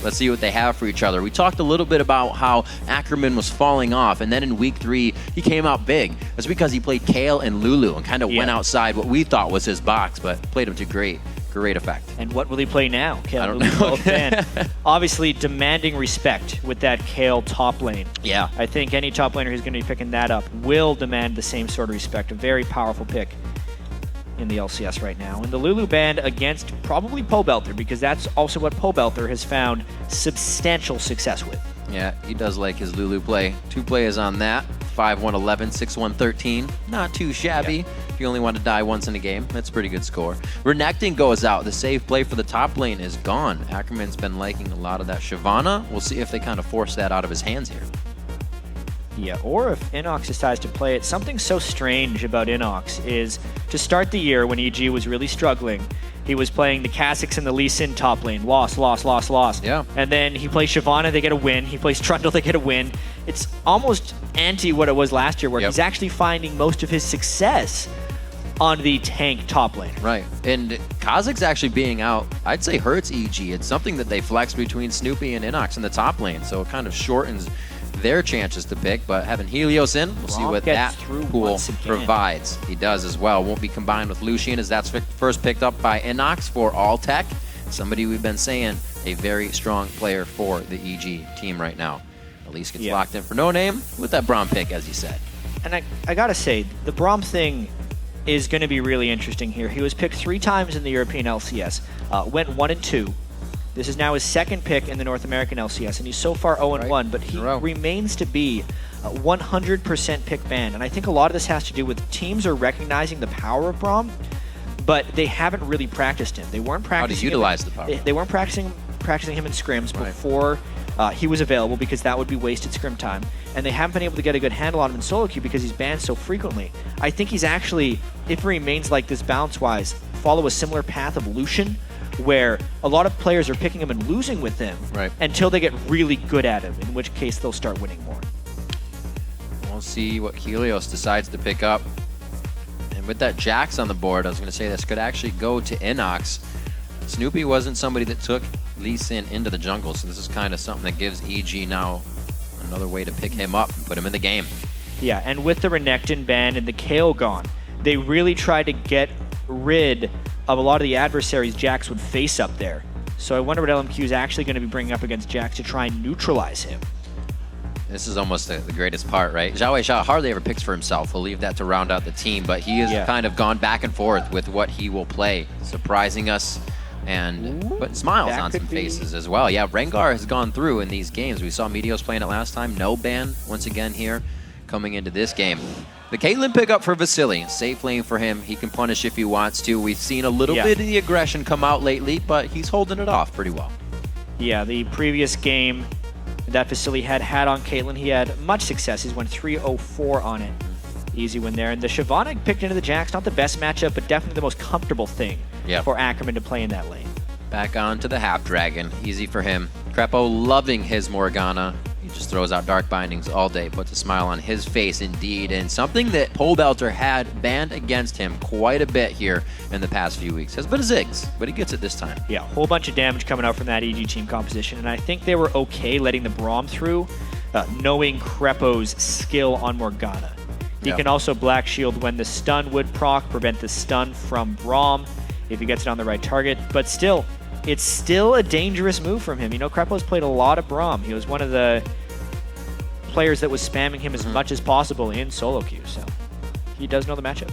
Let's see what they have for each other. We talked a little bit about how Ackerman was falling off, and then in week 3, he came out big. That's because he played Kale and Lulu and kind of went outside what we thought was his box, but played him to great effect. And what will he play now? Kale, I don't Lulu, know. both banned. Obviously, demanding respect with that Kale top lane. Yeah. I think any top laner who's going to be picking that up will demand the same sort of respect. A very powerful pick in the LCS right now. And the Lulu band against probably Pobelter, because that's also what Pobelter has found substantial success with. Yeah, he does like his Lulu play. 2 players on that. 5-1-11, 6-1-13. Not too shabby. Yeah. If you only want to die once in a game, that's a pretty good score. Renekton goes out. The save play for the top lane is gone. Ackerman's been liking a lot of that Shyvana. We'll see if they kind of force that out of his hands here. Yeah, or if Innox decides to play it. Something so strange about Innox is to start the year when EG was really struggling, he was playing the Kha'Zix and the Lucian top lane. Loss. Yeah. And then he plays Shyvana, they get a win. He plays Trundle, they get a win. It's almost anti what it was last year, where he's actually finding most of his success on the tank top lane. Right. And Kha'Zix actually being out, I'd say hurts EG. It's something that they flex between Snoopy and Innox in the top lane, so it kind of shortens their chances to pick, but having Helios in, we'll see what that pool provides. He does as well. Won't be combined with Lucian, as that's first picked up by Innox for Altec. Somebody we've been saying, a very strong player for the EG team right now. Elise gets locked in for NoName with that Braum pick, as you said. And I gotta say, the Braum thing is going to be really interesting here. He was picked 3 times in the European LCS, went 1-2. This is now his 2nd pick in the North American LCS, and he's so far 0-1, but he remains to be a 100% pick ban. And I think a lot of this has to do with teams are recognizing the power of Braum, but they haven't really practiced him. They weren't practicing how to utilize the power. They weren't practicing him in scrims before he was available, because that would be wasted scrim time. And they haven't been able to get a good handle on him in solo queue because he's banned so frequently. I think he's actually, if he remains like this balance-wise, follow a similar path of Lucian, where a lot of players are picking him and losing with him until they get really good at him, in which case they'll start winning more. We'll see what Helios decides to pick up. And with that Jax on the board, I was going to say this could actually go to Innox. Snoopy wasn't somebody that took Lee Sin into the jungle, so this is kind of something that gives EG now another way to pick him up and put him in the game. Yeah, and with the Renekton ban and the Kale gone, they really tried to get rid of a lot of the adversaries Jax would face up there. So I wonder what LMQ is actually going to be bringing up against Jax to try and neutralize him. This is almost the greatest part, right? XiaoWeiXiao hardly ever picks for himself. We'll leave that to round out the team, but he has kind of gone back and forth with what he will play, surprising us and putting smiles on some faces as well. Yeah, Rengar has gone through in these games. We saw Meteos playing it last time. No ban once again here coming into this game. The Caitlyn pickup for Vasilii. Safe lane for him. He can punish if he wants to. We've seen a little bit of the aggression come out lately, but he's holding it off pretty well. Yeah, the previous game that Vasilii had on Caitlyn, he had much success. He's won 3-0-4 on it. Easy win there. And the Shyvana picked into the Jax, not the best matchup, but definitely the most comfortable thing for Ackerman to play in that lane. Back on to the Half Dragon. Easy for him. Krepo loving his Morgana. He just throws out Dark Bindings all day, puts a smile on his face indeed, and something that Pobelter had banned against him quite a bit here in the past few weeks has been a Ziggs, but he gets it this time. Yeah, a whole bunch of damage coming out from that EG team composition, and I think they were okay letting the Braum through, knowing Krepo's skill on Morgana. He can also Black Shield when the stun would proc, prevent the stun from Braum if he gets it on the right target, but still, it's still a dangerous move from him. You know, Krepo's played a lot of Braum. He was one of the players that was spamming him as much as possible in solo queue, so he does know the matchup.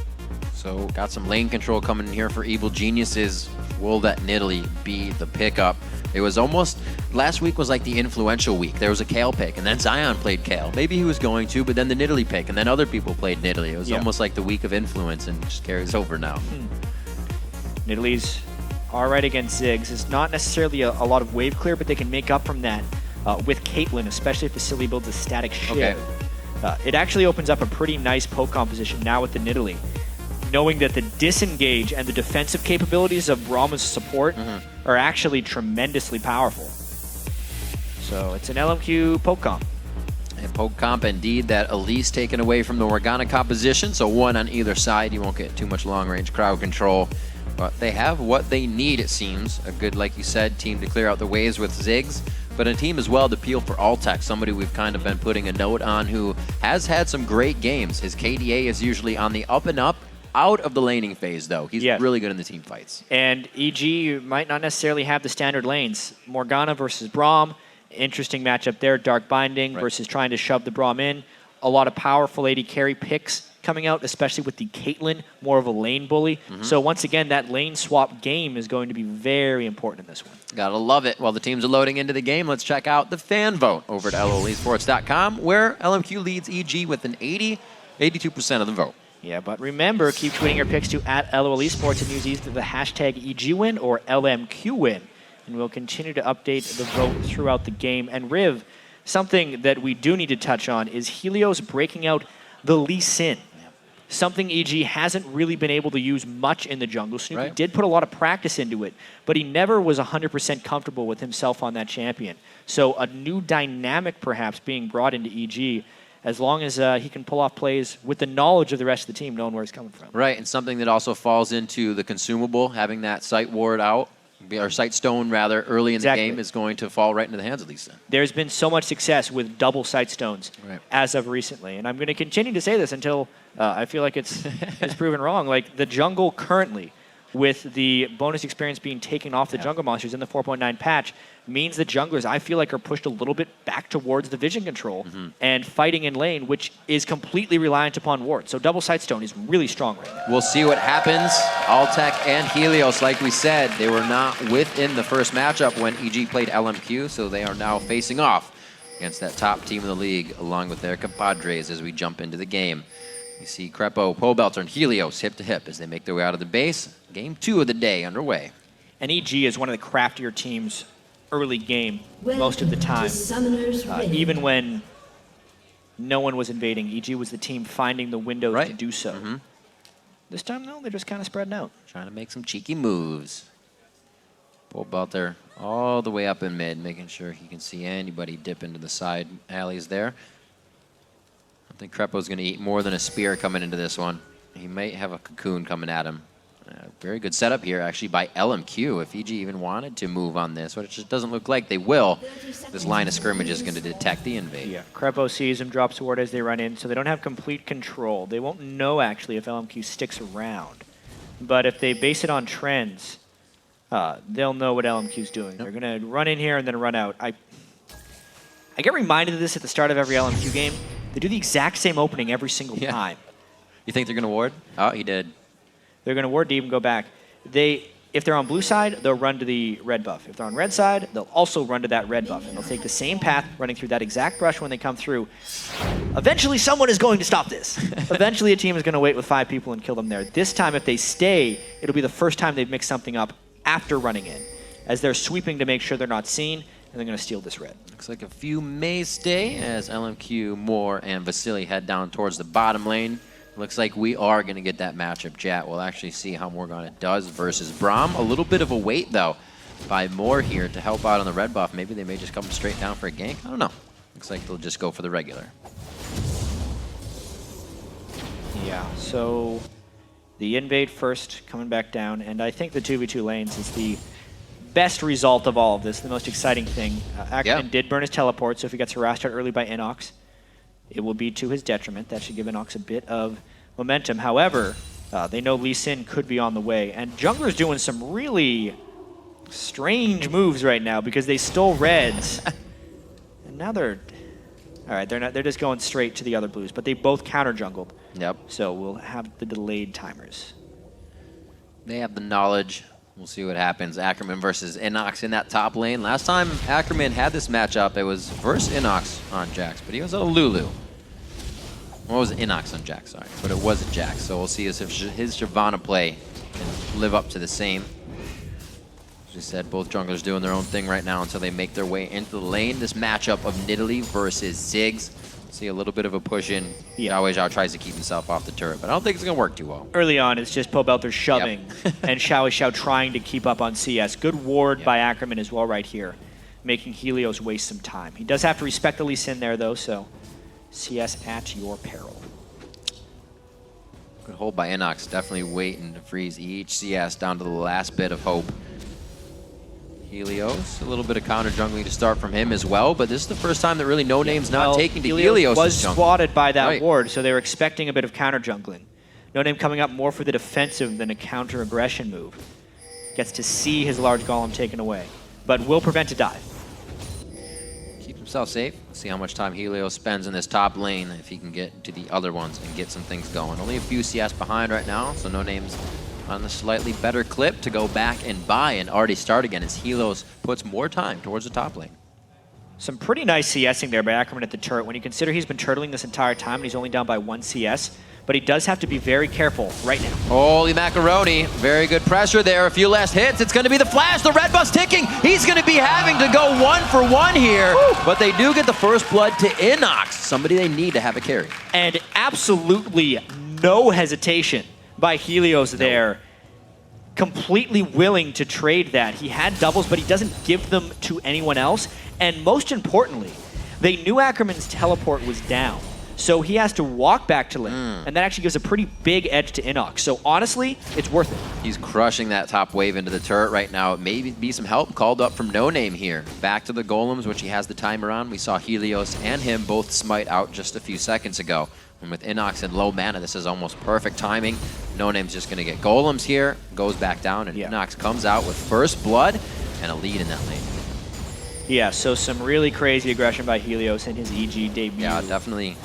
So got some lane control coming in here for Evil Geniuses. Will that Nidalee be the pickup? It was almost, last week was like the influential week. There was a Kale pick, and then Zion played Kale. Maybe he was going to, but then the Nidalee pick, and then other people played Nidalee. It was almost like the week of influence, and just carries over now. Nidalee's all right against Ziggs. It's not necessarily a lot of wave clear, but they can make up from that with Caitlyn, especially if Vasilii builds a static shield. It actually opens up a pretty nice poke composition now with the Nidalee, knowing that the disengage and the defensive capabilities of Braum's support are actually tremendously powerful. So it's an LMQ poke comp. And poke comp indeed, that Elise taken away from the Morgana composition, so one on either side. You won't get too much long range crowd control. But they have what they need, it seems. A good, like you said, team to clear out the waves with Ziggs, but a team as well to peel for Altec, somebody we've kind of been putting a note on who has had some great games. His KDA is usually on the up and up, out of the laning phase, though. He's really good in the team fights. And EG might not necessarily have the standard lanes. Morgana versus Braum, interesting matchup there. Dark Binding versus trying to shove the Braum in. A lot of powerful AD carry picks coming out, especially with the Caitlyn, more of a lane bully. So once again, that lane swap game is going to be very important in this one. Gotta love it. While the teams are loading into the game, let's check out the fan vote over at LOLesports.com, where LMQ leads EG with an 82% of the vote. Yeah, but remember, keep tweeting your picks to @LOLesports and use either the hashtag EGWin or LMQWin. And we'll continue to update the vote throughout the game. And Riv, something that we do need to touch on is Helios breaking out the Lucian. Something EG hasn't really been able to use much in the jungle. Snoopy did put a lot of practice into it, but he never was 100% comfortable with himself on that champion. So a new dynamic perhaps being brought into EG, as long as he can pull off plays with the knowledge of the rest of the team, knowing where it's coming from. Right, and something that also falls into the consumable, having that sight ward out, or sight stone rather, early in the game is going to fall right into the hands of Lisa. There's been so much success with double sight stones as of recently, and I'm going to continue to say this until I feel like it's proven wrong. Like the jungle currently, with the bonus experience being taken off the jungle monsters in the 4.9 patch, means the junglers, I feel like, are pushed a little bit back towards the vision control and fighting in lane, which is completely reliant upon ward. So double sightstone is really strong right now. We'll see what happens. Altec and Helios, like we said, they were not within the first matchup when EG played LMQ, so they are now facing off against that top team in the league, along with their compadres as we jump into the game. You see Krepo, Pobelter, and Helios hip to hip as they make their way out of the base. Game 2 of the day underway. And EG is one of the craftier teams early game most of the time. Even when no one was invading, EG was the team finding the windows to do so. This time, though, they're just kind of spreading out. Trying to make some cheeky moves. Pobelter all the way up in mid, making sure he can see anybody dip into the side alleys there. I think Krepo's going to eat more than a spear coming into this one. He might have a cocoon coming at him. Very good setup here, actually, by LMQ. If EG even wanted to move on this, but it just doesn't look like they will. This line of scrimmage is going to detect the invade. Yeah, Krepo sees him, drops ward as they run in, so they don't have complete control. They won't know, actually, if LMQ sticks around. But if they base it on trends, they'll know what LMQ's doing. They're going to run in here and then run out. I get reminded of this at the start of every LMQ game. They do the exact same opening every single time. You think they're going to ward? Oh, he did. They're going to ward deep and go back. If they're on blue side, they'll run to the red buff. If they're on red side, they'll also run to that red buff. And they'll take the same path, running through that exact brush when they come through. Eventually, someone is going to stop this. Eventually, a team is going to wait with 5 people and kill them there. This time, if they stay, it'll be the first time they've mixed something up after running in, as they're sweeping to make sure they're not seen, and they're going to steal this red. Looks like a few may stay as LMQ, Moore, and Vasilii head down towards the bottom lane. Looks like we are going to get that matchup, chat. We'll actually see how Morgana does versus Braum. A little bit of a wait, though, by Moore here to help out on the red buff. Maybe they may just come straight down for a gank. I don't know. Looks like they'll just go for the regular. Yeah, so the invade first, coming back down, and I think the 2v2 lanes is the best result of all of this, the most exciting thing. Ackerman did burn his teleport, so if he gets harassed out early by Innox, it will be to his detriment. That should give Innox a bit of momentum. However, they know Lucian could be on the way, and Jungler's doing some really strange moves right now because they stole reds, and now they're all right. They're just going straight to the other blues, but they both counter jungled. Yep. So we'll have the delayed timers. They have the knowledge. We'll see what happens. Ackerman versus Innox in that top lane. Last time Ackerman had this matchup, it was versus Innox on Jax, but he was a Lulu. Well, it was Innox on Jax, sorry, but it wasn't Jax. So we'll see if his Shyvana play can live up to the same. As we said, both junglers doing their own thing right now until they make their way into the lane. This matchup of Nidalee versus Ziggs. See a little bit of a push in. XiaoWeiXiao tries to keep himself off the turret, but I don't think it's going to work too well. Early on, it's just Pobelter shoving and XiaoWeiXiao trying to keep up on CS. Good ward by Ackerman as well right here, making Helios waste some time. He does have to respect the Elise in there, though, so CS at your peril. hold by Innox, definitely waiting to freeze each CS down to the last bit of hope. Helios, a little bit of counter jungling to start from him as well, but this is the first time that really NoName's not taking to Helios. Was swatted by that ward, so they were expecting a bit of counter jungling. NoName coming up more for the defensive than a counter aggression move. Gets to see his large golem taken away, but will prevent a dive. Keep himself safe. See how much time Helios spends in this top lane if he can get to the other ones and get some things going. Only a few CS behind right now, so NoName's on the slightly better clip to go back and buy and already start again as Helios puts more time towards the top lane. Some pretty nice CSing there by Ackerman at the turret when you consider he's been turtling this entire time and he's only down by 1 CS. But he does have to be very careful right now. Holy macaroni. Very good pressure there. A few last hits. It's going to be the flash. The red buff's ticking. He's going to be having to go 1 for 1 here. Woo! But they do get the first blood to Innox. Somebody they need to have a carry. And absolutely no hesitation by Helios there. Completely willing to trade that. He had doubles, but he doesn't give them to anyone else. And most importantly, they knew Ackerman's teleport was down. So he has to walk back to lane, and that actually gives a pretty big edge to Innox. So honestly, it's worth it. He's crushing that top wave into the turret right now. Maybe be some help called up from NoName here. Back to the golems, which he has the timer on. We saw Helios and him both smite out just a few seconds ago. And with Innox and low mana, this is almost perfect timing. NoName's just going to get golems here, goes back down, and Innox comes out with first blood and a lead in that lane. Yeah, so some really crazy aggression by Helios in his EG debut. Yeah, definitely.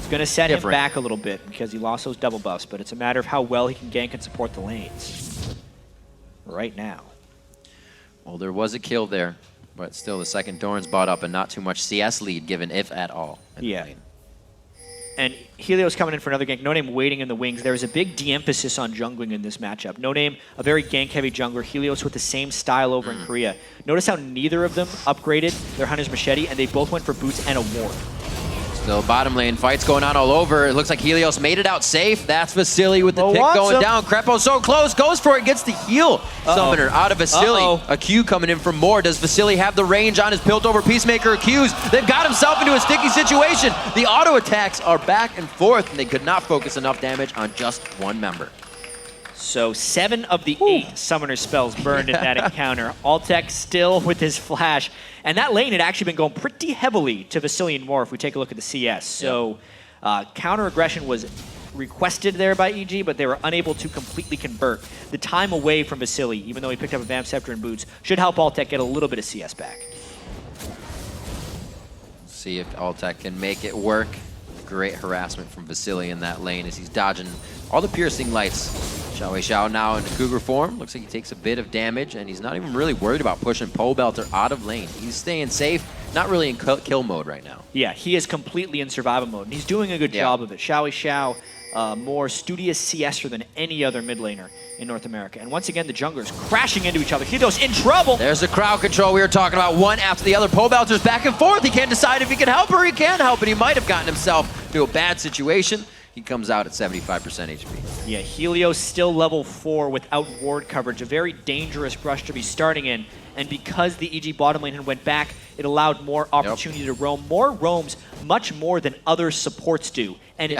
Going to set him back a little bit because he lost those double buffs, but it's a matter of how well he can gank and support the lanes right now. Well, there was a kill there, but still the second Doran's bought up and not too much CS lead given, if at all. Yeah. And Helios coming in for another gank. NoName waiting in the wings. There was a big de-emphasis on jungling in this matchup. NoName, a very gank-heavy jungler. Helios with the same style over in Korea. Notice how neither of them upgraded their Hunter's Machete, and they both went for boots and a ward. Still bottom lane fights going on all over. It looks like Helios made it out safe. That's Vasilii with the tick going down. Krepo so close, goes for it, gets the heal. Summoner out of Vasilii. A Q coming in from more. Does Vasilii have the range on his Piltover Peacemaker Qs? They've got himself into a sticky situation. The auto attacks are back and forth, and they could not focus enough damage on just one member. So 7 of the 8 summoner spells burned in that encounter. Altec still with his flash. And that lane had actually been going pretty heavily to Vasilii and more if we take a look at the CS. So counter aggression was requested there by EG, but they were unable to completely convert. The time away from Vasilii, even though he picked up a Vamp Scepter and boots, should help Altec get a little bit of CS back. See if Altec can make it work. Great harassment from Vasilii in that lane as he's dodging all the piercing lights. XiaoWeiXiao now in Cougar form. Looks like he takes a bit of damage, and he's not even really worried about pushing Pobelter out of lane. He's staying safe, not really in kill mode right now. Yeah, he is completely in survival mode, and he's doing a good job of it. XiaoWeiXiao, more studious CSer than any other mid laner in North America. And once again, the junglers crashing into each other. Helios in trouble. There's the crowd control we were talking about, one after the other. Pobelter's back and forth. He can't decide if he can help or he can't help, and he might have gotten himself into a bad situation. He comes out at 75% HP. Yeah, Helios still level 4 without ward coverage. A very dangerous brush to be starting in. And because the EG bottom lane went back, it allowed more opportunity to roam. More roams, much more than other supports do. And it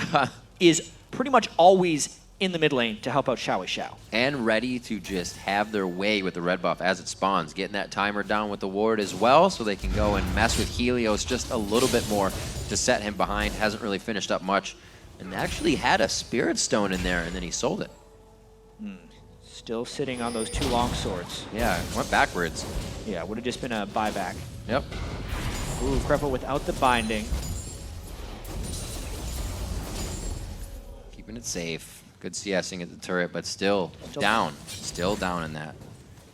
is pretty much always in the mid lane to help out XiaoWeiXiao. And ready to just have their way with the red buff as it spawns. Getting that timer down with the ward as well so they can go and mess with Helios just a little bit more to set him behind. Hasn't really finished up much. And actually had a Spirit Stone in there, and then he sold it. Still sitting on those 2 long swords. Yeah, went backwards. Yeah, would have just been a buyback. Yep. Ooh, Krepo without the binding. Keeping it safe. Good CSing at the turret, but still down. Still down in that.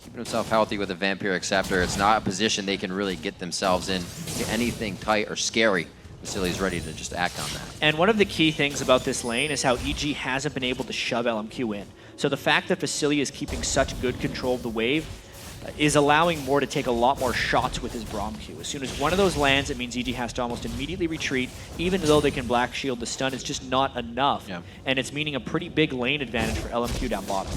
Keeping himself healthy with a Vampiric Scepter. It's not a position they can really get themselves in to anything tight or scary. Vasilii's ready to just act on that. And one of the key things about this lane is how EG hasn't been able to shove LMQ in. So the fact that Vasilii is keeping such good control of the wave is allowing more to take a lot more shots with his Braum Q. As soon as one of those lands, it means EG has to almost immediately retreat. Even though they can Black Shield the stun, it's just not enough. Yeah. And it's meaning a pretty big lane advantage for LMQ down bottom.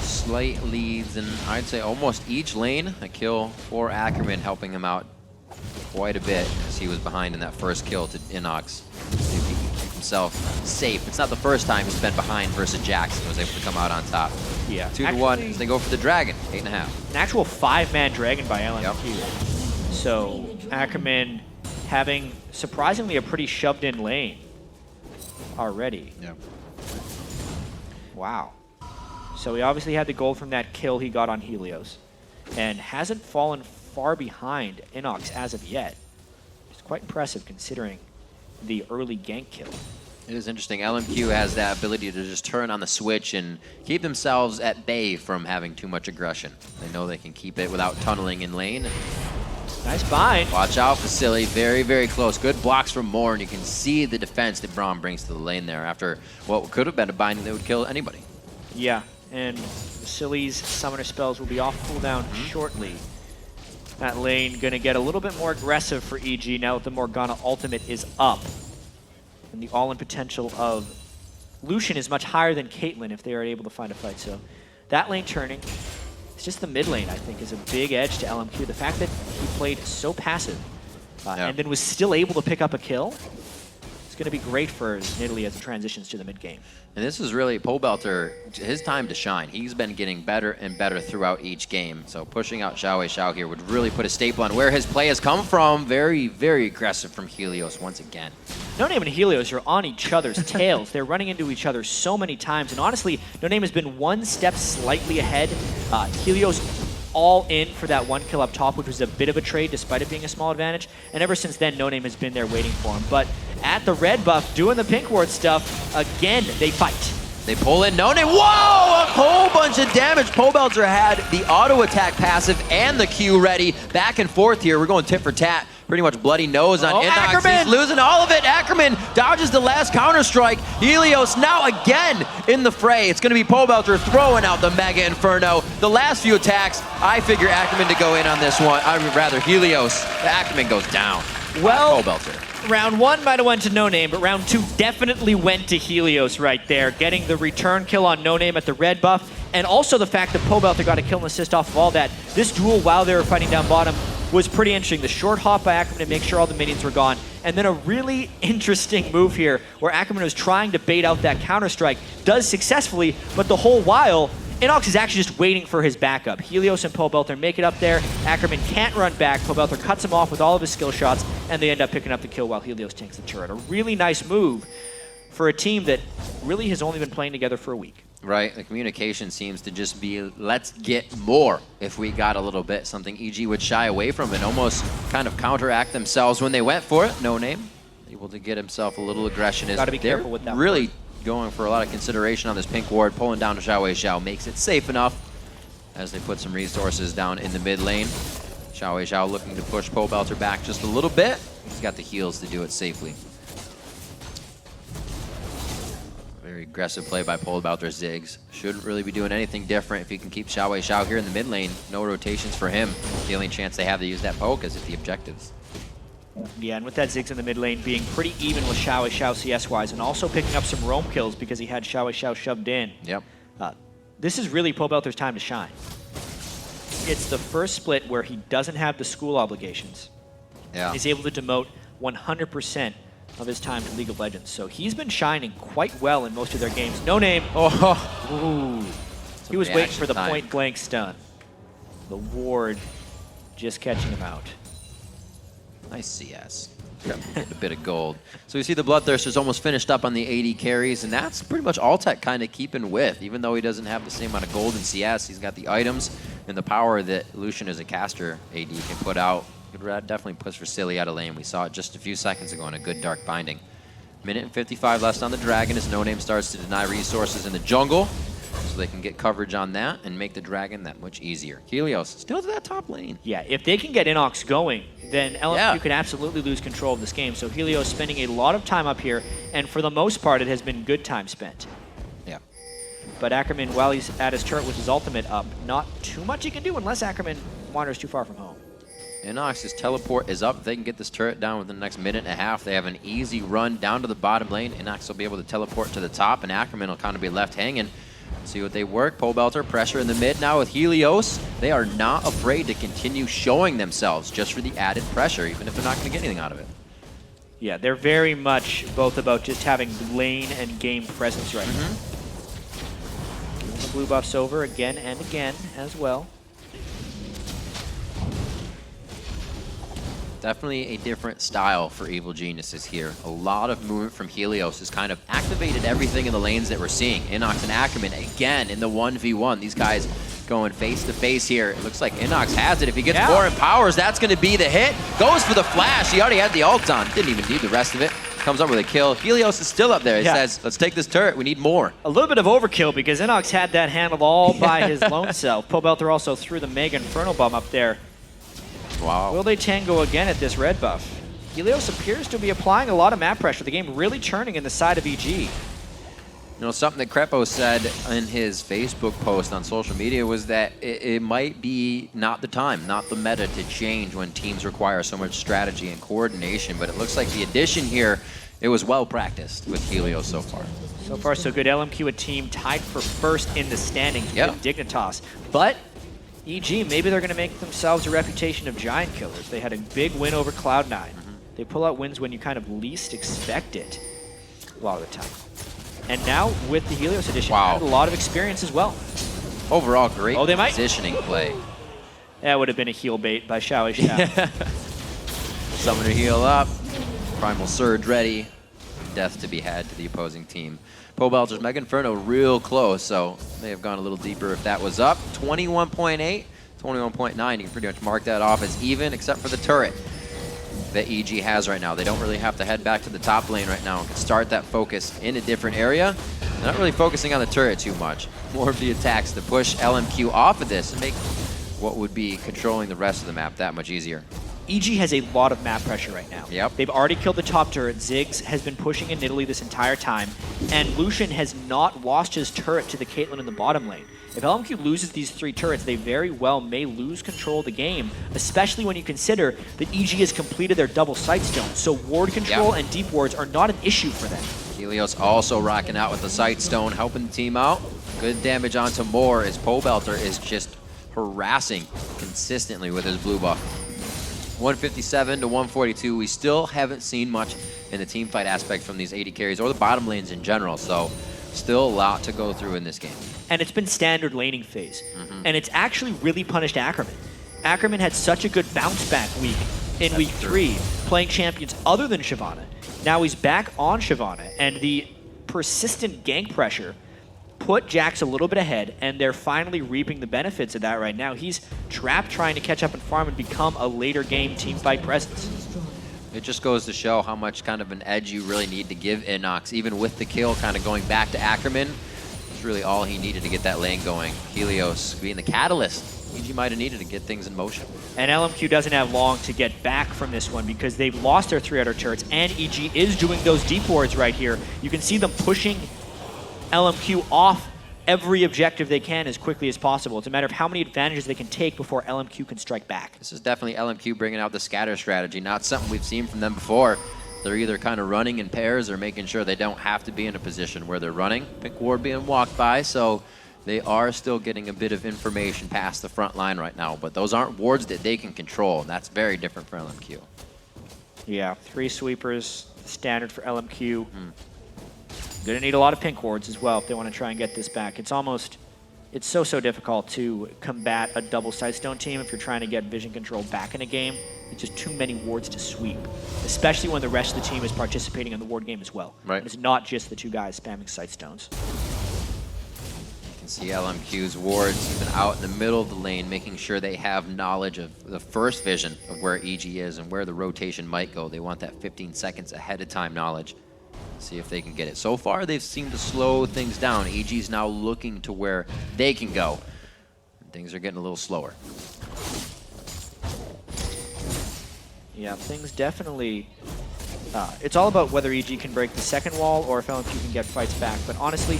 Slight leads in, I'd say, almost each lane. A kill for Ackerman, helping him out quite a bit as he was behind in that first kill to Innox. Keep himself safe. It's not the first time he's been behind versus Jax and was able to come out on top. Yeah. 2-1 as they go for the dragon, 8.5. An actual 5-man dragon by LMQ. Yep. So Ackerman having surprisingly a pretty shoved in lane already. Yep. Wow. So he obviously had the gold from that kill he got on Helios and hasn't fallen far behind Innox as of yet. It's quite impressive considering the early gank kill. It is interesting. LMQ has that ability to just turn on the switch and keep themselves at bay from having too much aggression. They know they can keep it without tunneling in lane. Nice bind. Watch out, Vasilii. Very, very close. Good blocks from Moore, and you can see the defense that Braum brings to the lane there after what could have been a binding that would kill anybody. Yeah, and Vasilii's summoner spells will be off cooldown shortly. That lane going to get a little bit more aggressive for EG now that the Morgana ultimate is up. And the all-in potential of Lucian is much higher than Caitlyn if they are able to find a fight. So that lane turning, it's just the mid lane, I think, is a big edge to LMQ. The fact that he played so passive and then was still able to pick up a kill, it's going to be great for Nidalee as it transitions to the mid game. And this is really Pobelter, his time to shine. He's been getting better and better throughout each game. So pushing out XiaoWeiXiao here would really put a staple on where his play has come from. Very, very aggressive from Helios once again. NoName and Helios are on each other's tails. They're running into each other so many times. And honestly, NoName has been one step slightly ahead. Helios all in for that one kill up top, which was a bit of a trade despite it being a small advantage. And ever since then, NoName has been there waiting for him. But at the red buff, doing the pink ward stuff, again, they fight. They pull in NoName. Whoa! A whole bunch of damage. Pobelter had the auto attack passive and the Q ready. Back and forth here. We're going tit for tat. Pretty much bloody nose on Innox. Ackerman! He's losing all of it. Ackerman dodges the last counter-strike. Helios now again in the fray. It's going to be Pobelter throwing out the Mega Inferno. The last few attacks, I figure Ackerman to go in on this one. I would rather Helios. Ackerman goes down. Well, Pobelter. Round 1 might have went to NoName, but round 2 definitely went to Helios right there, getting the return kill on NoName at the red buff, and also the fact that Pobelter got a kill and assist off of all that. This duel, while they were fighting down bottom, was pretty interesting. The short hop by Ackerman to make sure all the minions were gone, and then a really interesting move here where Ackerman was trying to bait out that counter-strike, does successfully, but the whole while, Innox is actually just waiting for his backup. Helios and Pobelter make it up there. Ackerman can't run back. Pobelter cuts him off with all of his skill shots, and they end up picking up the kill while Helios tanks the turret. A really nice move for a team that really has only been playing together for a week. Right, the communication seems to just be, let's get more if we got a little bit. Something EG would shy away from and almost kind of counteract themselves when they went for it. NoName, able to get himself a little aggression. Gotta be careful with that. Really going for a lot of consideration on this pink ward, pulling down to XiaoWeiXiao makes it safe enough as they put some resources down in the mid lane. XiaoWeiXiao looking to push Pobelter back just a little bit. He's got the heals to do it safely. Very aggressive play by Pobelter. Ziggs shouldn't really be doing anything different if he can keep XiaoWeiXiao here in the mid lane. No rotations for him. The only chance they have to use that poke is at the objectives. Yeah, and with that Ziggs in the mid lane being pretty even with XiaoWeiXiao CS-wise, and also picking up some roam kills because he had XiaoWeiXiao shoved in. Yep. This is really Pobelter's time to shine. It's the first split where he doesn't have the school obligations. Yeah. He's able to demote 100% of his time to League of Legends. So he's been shining quite well in most of their games. NoName. Oh, ooh. He was waiting for the point-blank stun. The ward just catching him out. Nice CS. Getting a bit of gold. So you see the Bloodthirster's almost finished up on the AD carries, and that's pretty much Altec kind of keeping with. Even though he doesn't have the same amount of gold in CS, he's got the items and the power that Lucian as a caster AD can put out. Could definitely push Vasilii out of lane. We saw it just a few seconds ago in a good dark binding. Minute and 55 left on the Dragon as NoName starts to deny resources in the jungle, so they can get coverage on that and make the Dragon that much easier. Helios still to that top lane. Yeah, if they can get Innox going, then LMQ could absolutely lose control of this game. So Helios spending a lot of time up here, and for the most part, it has been good time spent. Yeah. But Ackerman, while he's at his turret with his ultimate up, not too much he can do unless Ackerman wanders too far from home. Innox's teleport is up. If they can get this turret down within the next minute and a half, they have an easy run down to the bottom lane. Innox will be able to teleport to the top, and Ackerman will kind of be left hanging. See what they work. Pobelter, pressure in the mid now with Helios. They are not afraid to continue showing themselves just for the added pressure, even if they're not going to get anything out of it. Yeah, they're very much both about just having lane and game presence right now. Giving the blue buffs over again and again as well. Definitely a different style for Evil Geniuses here. A lot of movement from Helios has kind of activated everything in the lanes that we're seeing. Innox and Ackerman again in the 1v1. These guys going face to face here. It looks like Innox has it. If he gets more empowers, that's going to be the hit. Goes for the flash. He already had the ult on. Didn't even need the rest of it. Comes up with a kill. Helios is still up there. He says, let's take this turret. We need more. A little bit of overkill because Innox had that handled all by his lone self. Pobelter also threw the Mega Infernal Bomb up there. Wow. Will they tango again at this red buff? Helios appears to be applying a lot of map pressure. The game really churning in the side of EG. You know, something that Krepo said in his Facebook post on social media was that it might be not the time, not the meta to change when teams require so much strategy and coordination, but it looks like the addition here, it was well practiced with Helios so far. So far, so good. LMQ, a team tied for first in the standings with Dignitas. But EG, maybe they're going to make themselves a reputation of giant killers. They had a big win over Cloud9. They pull out wins when you kind of least expect it a lot of the time. And now, with the Helios edition, had a lot of experience as well. Overall, great positioning play. That would have been a heal bait by XiaoWeiXiao. Summoner heal up. Primal Surge ready. Death to be had to the opposing team. Pobelter's Mega Inferno real close, so may have gone a little deeper if that was up. 21.8, 21.9. You can pretty much mark that off as even, except for the turret that EG has right now. They don't really have to head back to the top lane right now and can start that focus in a different area. They're not really focusing on the turret too much. More of the attacks to push LMQ off of this and make what would be controlling the rest of the map that much easier. EG has a lot of map pressure right now. Yep. They've already killed the top turret. Ziggs has been pushing in Nidalee this entire time. And Lucian has not lost his turret to the Caitlyn in the bottom lane. If LMQ loses these 3 turrets, they very well may lose control of the game, especially when you consider that EG has completed their double sightstone. So ward control and deep wards are not an issue for them. Helios also rocking out with the sightstone, helping the team out. Good damage onto Moore as Pobelter is just harassing consistently with his blue buff. 157 to 142. We still haven't seen much in the team fight aspect from these AD carries or the bottom lanes in general, so still a lot to go through in this game. And it's been standard laning phase. And it's actually really punished Ackerman. Ackerman had such a good bounce back week in week 3, playing champions other than Shyvana. Now he's back on Shyvana, and the persistent gank pressure put Jax a little bit ahead, and they're finally reaping the benefits of that right now. He's trapped trying to catch up and farm and become a later game team fight presence. It just goes to show how much kind of an edge you really need to give Innox. Even with the kill kind of going back to Ackerman, it's really all he needed to get that lane going. Helios being the catalyst EG might have needed to get things in motion. And LMQ doesn't have long to get back from this one because they've lost their 3 outer turrets, and EG is doing those deep wards right here. You can see them pushing LMQ off every objective they can as quickly as possible. It's a matter of how many advantages they can take before LMQ can strike back. This is definitely LMQ bringing out the scatter strategy, not something we've seen from them before. They're either kind of running in pairs or making sure they don't have to be in a position where they're running. Pink ward being walked by, so they are still getting a bit of information past the front line right now, but those aren't wards that they can control, and that's very different for LMQ. Yeah, 3 sweepers, standard for LMQ. Gonna need a lot of pink wards as well if they want to try and get this back. It's so difficult to combat a double sightstone team if you're trying to get vision control back in a game. It's just too many wards to sweep, especially when the rest of the team is participating in the ward game as well. Right. And it's not just the 2 guys spamming sightstones. You can see LMQ's wards even out in the middle of the lane, making sure they have knowledge of the first vision of where EG is and where the rotation might go. They want that 15 seconds ahead of time knowledge. See if they can get it. So far, they've seemed to slow things down. EG's now looking to where they can go. Things are getting a little slower. Yeah, things definitely... it's all about whether EG can break the second wall or if LMQ can get fights back. But honestly,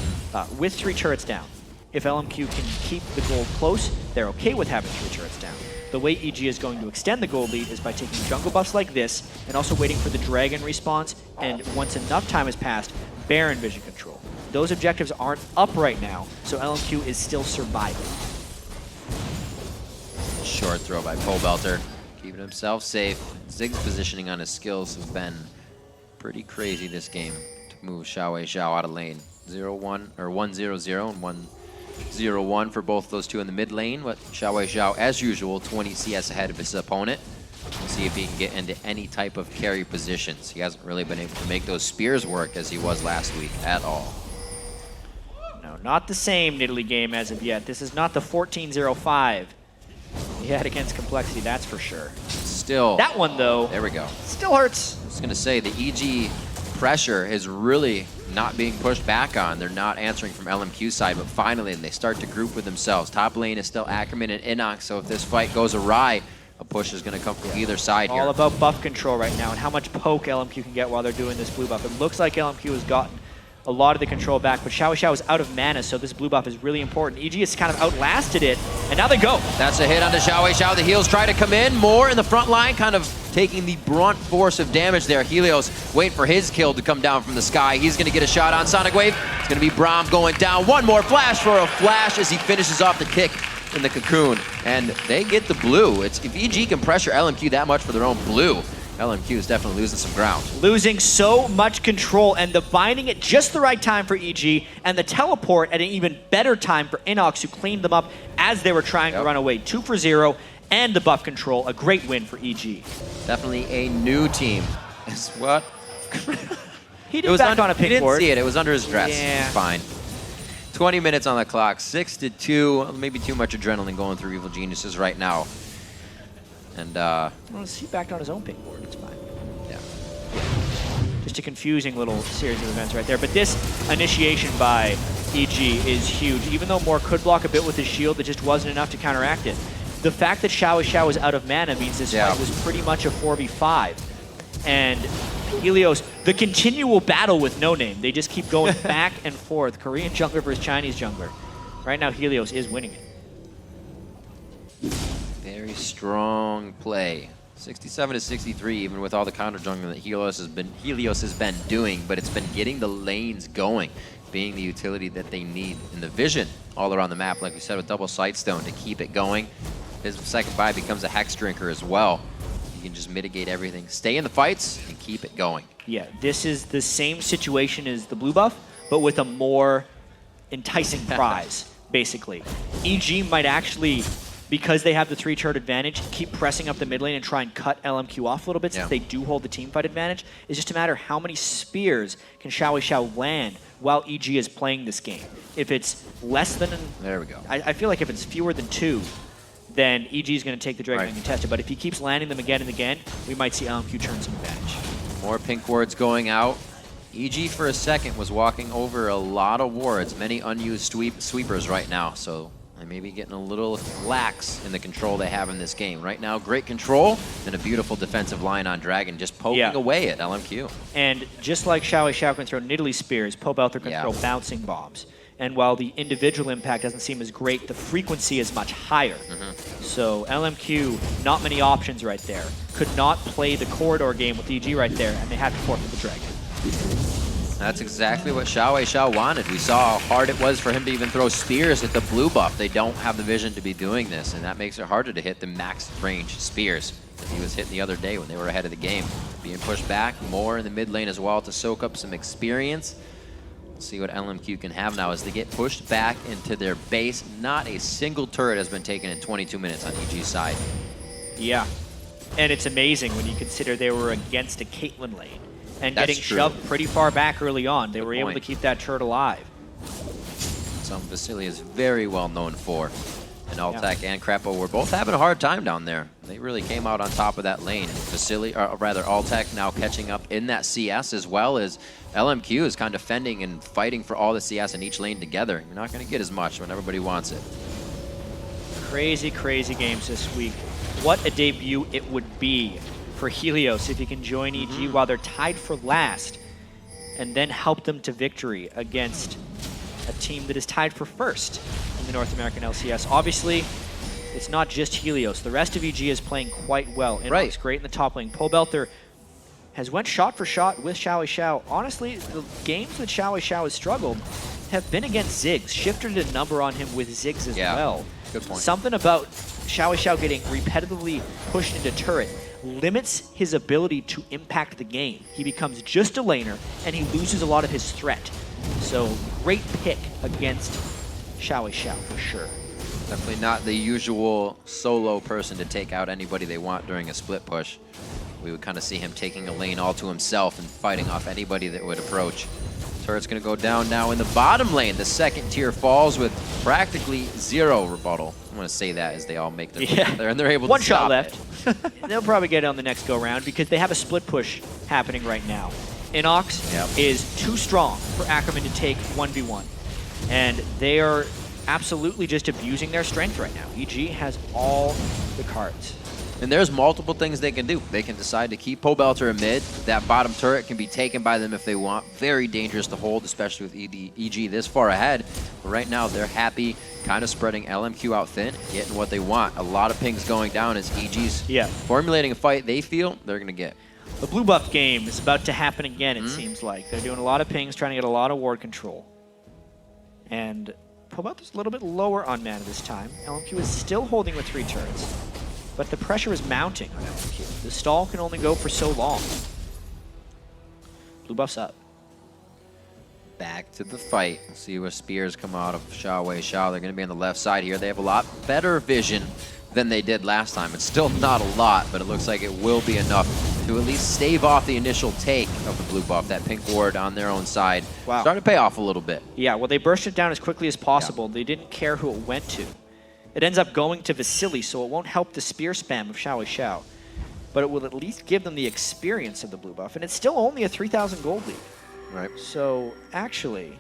with 3 turrets down, if LMQ can keep the gold close, they're okay with having 3 turrets down. The way EG is going to extend the gold lead is by taking jungle buffs like this and also waiting for the dragon response, and once enough time has passed, Baron vision control. Those objectives aren't up right now, so LMQ is still surviving. Short throw by Pobelter, keeping himself safe. Ziggs' positioning on his skills have been pretty crazy this game to move XiaoWeiXiao out of lane. 0-1 or 1-0-0 and 1-0-1 for both those two in the mid lane. But XiaoWeiXiao, as usual, 20 CS ahead of his opponent. We'll see if he can get into any type of carry positions. He hasn't really been able to make those spears work as he was last week at all. No, not the same Nidalee game as of yet. This is not the 14-0-5 he had against Complexity, that's for sure. Still. That one, though. There we go. Still hurts. I was going to say, the EG pressure is really not being pushed back on. They're not answering from LMQ side, but finally they start to group with themselves. Top lane is still Ackerman and Innox, so if this fight goes awry, a push is going to come from either side here. All about buff control right now and how much poke LMQ can get while they're doing this blue buff. It looks like LMQ has gotten a lot of the control back, but XiaoWeiXiao is out of mana, so this blue buff is really important. EG has kind of outlasted it, and now they go. That's a hit onto XiaoWeiXiao. The heals try to come in. More in the front line, kind of taking the brunt force of damage there. Helios waiting for his kill to come down from the sky. He's going to get a shot on Sonic Wave. It's going to be Braum going down. One more flash for a flash as he finishes off the kick in the cocoon. And they get the blue. If EG can pressure LMQ that much for their own blue, LMQ is definitely losing some ground. Losing so much control, and the binding at just the right time for EG, and the teleport at an even better time for Innox, who cleaned them up as they were trying to run away. 2 for 0, and the buff control, a great win for EG. Definitely a new team. Is what? He did back on a pink board. He didn't see it. It was under his dress. Yeah. It's fine. 20 minutes on the clock. 6-2. Maybe too much adrenaline going through Evil Geniuses right now. And well, he backed on his own pink board. It's fine. Yeah. Just a confusing little series of events right there. But this initiation by EG is huge. Even though Moore could block a bit with his shield, it just wasn't enough to counteract it. The fact that XiaoWeiXiao is out of mana means this fight was pretty much a 4v5. And Helios, the continual battle with NoName. They just keep going back and forth. Korean jungler versus Chinese jungler. Right now, Helios is winning it. Very strong play. 67-63, even with all the counter jungling that Helios has been doing, but it's been getting the lanes going, being the utility that they need, and the vision all around the map, like we said, with double sightstone to keep it going. His second buy becomes a hex drinker as well. You can just mitigate everything, stay in the fights, and keep it going. Yeah, this is the same situation as the blue buff, but with a more enticing prize, basically. EG might actually, because they have the 3-turret advantage, keep pressing up the mid lane and try and cut LMQ off a little bit since they do hold the team fight advantage. It's just a matter of how many spears can XiaoWeiXiao land while EG is playing this game. If it's less than... There we go. I feel like if it's fewer than 2, then EG is going to take the Dragon and contest it. But if he keeps landing them again and again, we might see LMQ turn some advantage. More pink wards going out. EG for a second was walking over a lot of wards, many unused sweepers right now. So they may be getting a little lax in the control they have in this game. Right now, great control and a beautiful defensive line on Dragon, just poking away at LMQ. And just like XiaoWeiXiao can throw Nidalee spears, Pobelter can throw bouncing bombs. And while the individual impact doesn't seem as great, the frequency is much higher. So LMQ, not many options right there. Could not play the corridor game with EG right there, and they had to forfeit the Dragon. That's exactly what XiaoWeiXiao wanted. We saw how hard it was for him to even throw spears at the blue buff. They don't have the vision to be doing this, and that makes it harder to hit the max range spears that he was hitting the other day when they were ahead of the game. Being pushed back more in the mid lane as well to soak up some experience. We'll see what LMQ can have now as they get pushed back into their base. Not a single turret has been taken in 22 minutes on EG's side. Yeah, and it's amazing when you consider they were against a Caitlyn lane and getting shoved pretty far back early on. They were able to keep that turret alive. Something Vasilii is very well known for. And Altec and Krepo were both having a hard time down there. They really came out on top of that lane. Vasilii, or rather Altec now catching up in that CS, as well as LMQ is kind of defending and fighting for all the CS in each lane together. You're not going to get as much when everybody wants it. Crazy, crazy games this week. What a debut it would be for Helios if he can join EG while they're tied for last and then help them to victory against a team that is tied for first in the North American LCS. Obviously, it's not just Helios. The rest of EG is playing quite well. Innox great in the top lane. Pobelter has went shot for shot with XiaoWeiXiao. Honestly, the games that XiaoWeiXiao has struggled have been against Ziggs. Shifted a number on him with Ziggs as well. Good point. Something about XiaoWeiXiao getting repetitively pushed into turret, limits his ability to impact the game. He becomes just a laner, and he loses a lot of his threat. So great pick against XiaoWeiXiao for sure. Definitely not the usual solo person to take out anybody they want during a split push. We would kind of see him taking a lane all to himself and fighting off anybody that would approach. Turret's going to go down now in the bottom lane. The second tier falls with practically 0 rebuttal. I'm going to say that as they all make their play there, and they're able to stop One shot left. They'll probably get it on the next go-round because they have a split push happening right now. Innox is too strong for Ackerman to take 1v1. And they are absolutely just abusing their strength right now. EG has all the cards. And there's multiple things they can do. They can decide to keep Pobelter in mid. That bottom turret can be taken by them if they want. Very dangerous to hold, especially with EG this far ahead. But right now, they're happy, kind of spreading LMQ out thin, getting what they want. A lot of pings going down as EG's formulating a fight they feel they're going to get. The blue buff game is about to happen again, it seems like. They're doing a lot of pings, trying to get a lot of ward control. And Pobelter's a little bit lower on mana this time. LMQ is still holding with 3 turrets. But the pressure is mounting on LMQ. The stall can only go for so long. Blue buff's up. Back to the fight. See where spears come out of XiaoWeiXiao. They're going to be on the left side here. They have a lot better vision than they did last time. It's still not a lot, but it looks like it will be enough to at least stave off the initial take of the blue buff. That pink ward on their own side starting to pay off a little bit. Yeah, well, they burst it down as quickly as possible. They didn't care who it went to. It ends up going to Vasilii, so it won't help the spear spam of XiaoWeiXiao. But it will at least give them the experience of the blue buff. And it's still only a 3,000 gold lead. Right. So, actually,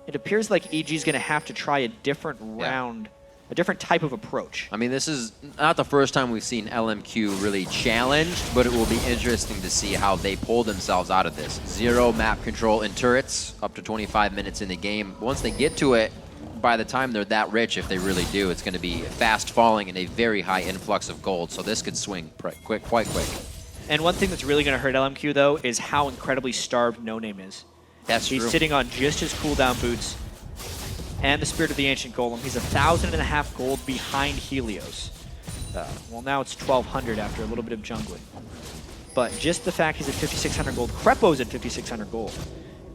it appears like EG's going to have to try a different round, a different type of approach. I mean, this is not the first time we've seen LMQ really challenged, but it will be interesting to see how they pull themselves out of this. 0 map control in turrets, up to 25 minutes in the game. Once they get to it, by the time they're that rich, if they really do, it's going to be fast falling and a very high influx of gold. So this could swing quite quick. And one thing that's really going to hurt LMQ, though, is how incredibly starved NoName is. That's true. He's sitting on just his cooldown boots and the Spirit of the Ancient Golem. He's 1,500 gold behind Helios. Well, now it's 1,200 after a little bit of jungling. But just the fact he's at 5,600 gold, Krepo's at 5,600 gold.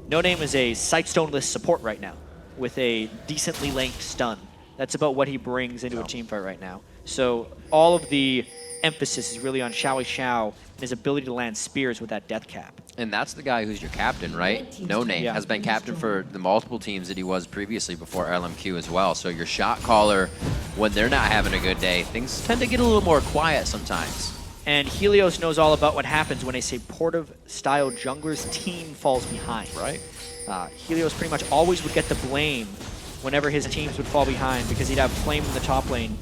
NoName is a Sightstone-less support right now, with a decently length stun. That's about what he brings into a teamfight right now. So all of the emphasis is really on XiaoWeiXiao and his ability to land spears with that death cap. And that's the guy who's your captain, right? NoName has been captain for the multiple teams that he was previously before LMQ as well. So your shot caller, when they're not having a good day, things tend to get a little more quiet sometimes. And Helios knows all about what happens when a supportive-style jungler's team falls behind. Right. Helios pretty much always would get the blame whenever his teams would fall behind because he'd have Flame in the top lane,